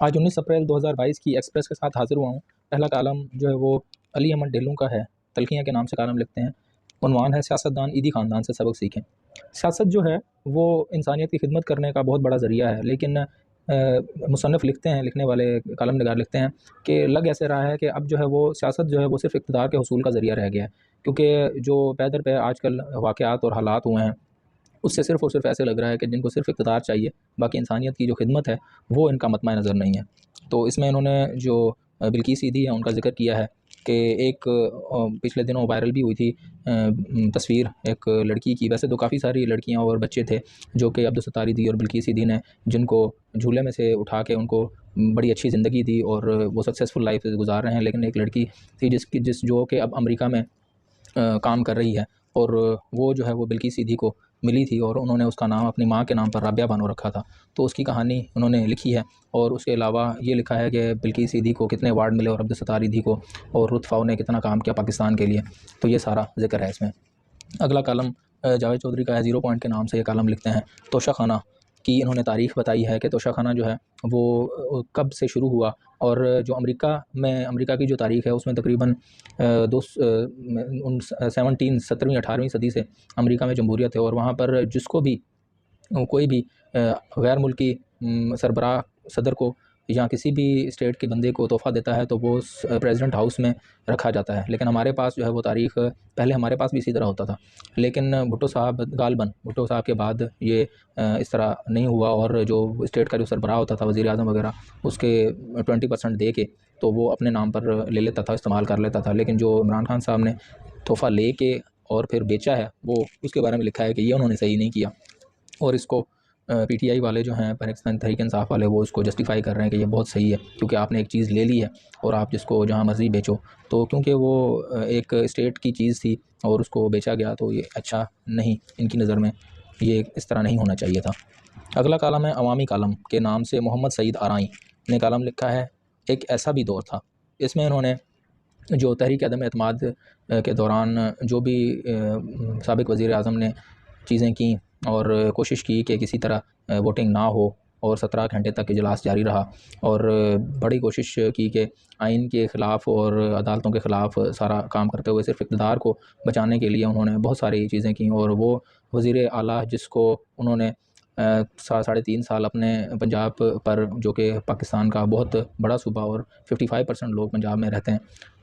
आज 19 अप्रैल 2022 की एक्सप्रेस के साथ हाज़िर हुआ हूँ। पहला कालम जो है वो अली अहमद ढिल्लों का है, तल्खियाँ के नाम से कालम लिखते हैं। उन्वान है सियासतदान ईदी ख़ानदान से सबक सीखें। सियासत जो है वो इंसानियत की खिदमत करने का बहुत बड़ा ज़रिया है, लेकिन मुसन्निफ़ लिखते हैं, लिखने वाले कालम निगार लिखते हैं कि लग ऐसे रहा है कि अब जो है वो सियासत जो है वो सिर्फ़ इक़्तिदार के हसूल का ज़रिया रह गया है। क्योंकि जो पै दर पै आजकल वाक़यात और हालात हुए हैं, उससे सिर्फ़ और सिर्फ़ ऐसे लग रहा है कि जिनको सिर्फ़ इक़्तिदार चाहिए, बाकी इंसानियत की जो खिदमत है वो इनका मतमा नज़र नहीं है। तो इसमें इन्होंने जो बिल्किस ईदी है उनका ज़िक्र किया है कि एक पिछले दिनों वायरल भी हुई थी तस्वीर एक लड़की की। वैसे तो काफ़ी सारी लड़कियां और बच्चे थे जो कि अब्दुल दी और बिल्किस ईदी ने जिनको झूले में से उठा के उनको बड़ी अच्छी ज़िंदगी दी और वो सक्सेसफुल लाइफ गुजार रहे हैं। लेकिन एक लड़की थी जिस जो कि अब अमेरिका में काम कर रही है और वो जो है वो बिल्किस सीधी को मिली थी और उन्होंने उसका नाम अपनी माँ के नाम पर राबिया बानो रखा था। तो उसकी कहानी उन्होंने लिखी है और उसके अलावा ये लिखा है कि बिल्किस सीधी को कितने अवार्ड मिले और अब्दुल ईदी को और लुत्फ़ाओं ने कितना काम किया पाकिस्तान के लिए। तो ये सारा ज़िक्र है इसमें। अगला कालम जावेद चौधरी का है, ज़ीरो पॉइंट के नाम से ये कालम लिखते हैं। तोशा खाना की इन्होंने तारीख़ बताई है कि तोशा खाना जो है वो कब से शुरू हुआ और जो अमेरिका की जो तारीख़ है उसमें तकरीबन 17वीं 18वीं सदी से अमेरिका में जमहूरियत है और वहाँ पर जिसको भी कोई भी गैर मुल्की सरबराह सदर को या किसी भी स्टेट के बंदे को तोहफ़ा देता है तो वो प्रेसिडेंट हाउस में रखा जाता है। लेकिन हमारे पास जो है वो तारीख़ पहले हमारे पास भी इसी तरह होता था, लेकिन भुट्टो साहब के बाद ये इस तरह नहीं हुआ और जो स्टेट का जो सरबराह होता था वज़ीर आज़म वगैरह उसके 20% दे के तो वो अपने नाम पर ले लेता था, इस्तेमाल कर लेता था। लेकिन जो इमरान खान साहब ने तोहफ़ा ले के और फिर बेचा है वो उसके बारे में लिखा है कि ये उन्होंने सही नहीं किया और इसको पीटीआई वाले जो हैं पाकिस्तान तहरीक इंसाफ वाले वो उसको जस्टिफाई कर रहे हैं कि ये बहुत सही है क्योंकि आपने एक चीज़ ले ली है और आप जिसको जहाँ मर्ज़ी बेचो। तो क्योंकि वो एक स्टेट की चीज़ थी और उसको बेचा गया तो ये अच्छा नहीं, इनकी नज़र में ये इस तरह नहीं होना चाहिए था। अगला कालम है अवामी कालम के नाम से मोहम्मद सईद आराई ने कालम लिखा है, एक ऐसा भी दौर था। इसमें इन्होंने जो तहरीक अदम एतमाद के दौरान जो भी साबिक़ वज़ीर आज़म ने चीज़ें की और कोशिश की कि किसी तरह वोटिंग ना हो और 17 घंटे तक इजलास जारी रहा और बड़ी कोशिश की कि आइन के ख़िलाफ़ और अदालतों के ख़िलाफ़ सारा काम करते हुए सिर्फ़ इक़्तिदार को बचाने के लिए उन्होंने बहुत सारी चीज़ें की और वो वज़ीर आला जिसको उन्होंने 3.5 साल अपने पंजाब पर जो कि पाकिस्तान का बहुत बड़ा सूबा और 55% लोग पंजाब में रहते हैं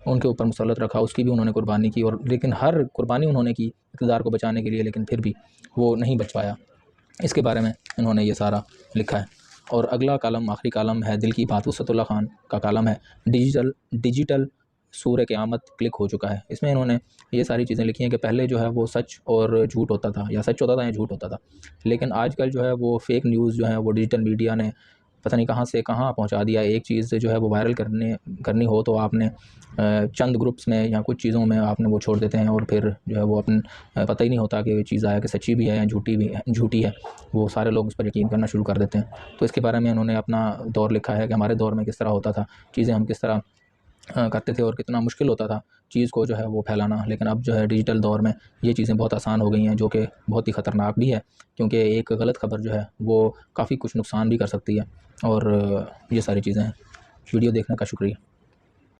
उनके ऊपर मुसल्लत रखा, उसकी भी उन्होंने कुर्बानी की और लेकिन हर कुर्बानी उन्होंने की इक़्तिदार को बचाने के लिए, लेकिन फिर भी वो नहीं बच पाया। इसके बारे में इन्होंने ये सारा लिखा है। और अगला कालम आखिरी कालम है दिल की बात, वसअतुल्लाह खान का कालम है, डिजिटल सूर क़यामत क्लिक हो चुका है। इसमें इन्होंने ये सारी चीज़ें लिखी हैं कि पहले जो है वो सच और झूठ होता था या सच होता था या झूठ होता था, लेकिन आजकल जो है वो फ़ेक न्यूज़ जो है वो डिजिटल मीडिया ने पता नहीं कहाँ से कहाँ पहुँचा दिया। एक चीज़ जो है वो वायरल करनी हो तो आपने चंद ग्रुप्स में या कुछ चीज़ों में आपने वो छोड़ देते हैं और फिर जो है वो पता ही नहीं होता कि ये चीज़ आया कि सच्ची भी है या झूठी है, वो सारे लोग उस पर यकीन करना शुरू कर देते हैं। तो इसके बारे में उन्होंने अपना दौर लिखा है कि हमारे दौर में किस तरह होता था, चीज़ें हम किस तरह करते थे और कितना मुश्किल होता था चीज़ को जो है वो फैलाना। लेकिन अब जो है डिजिटल दौर में ये चीज़ें बहुत आसान हो गई हैं जो कि बहुत ही ख़तरनाक भी है क्योंकि एक गलत ख़बर जो है वो काफ़ी कुछ नुकसान भी कर सकती है और ये सारी चीज़ें हैं। वीडियो देखने का शुक्रिया।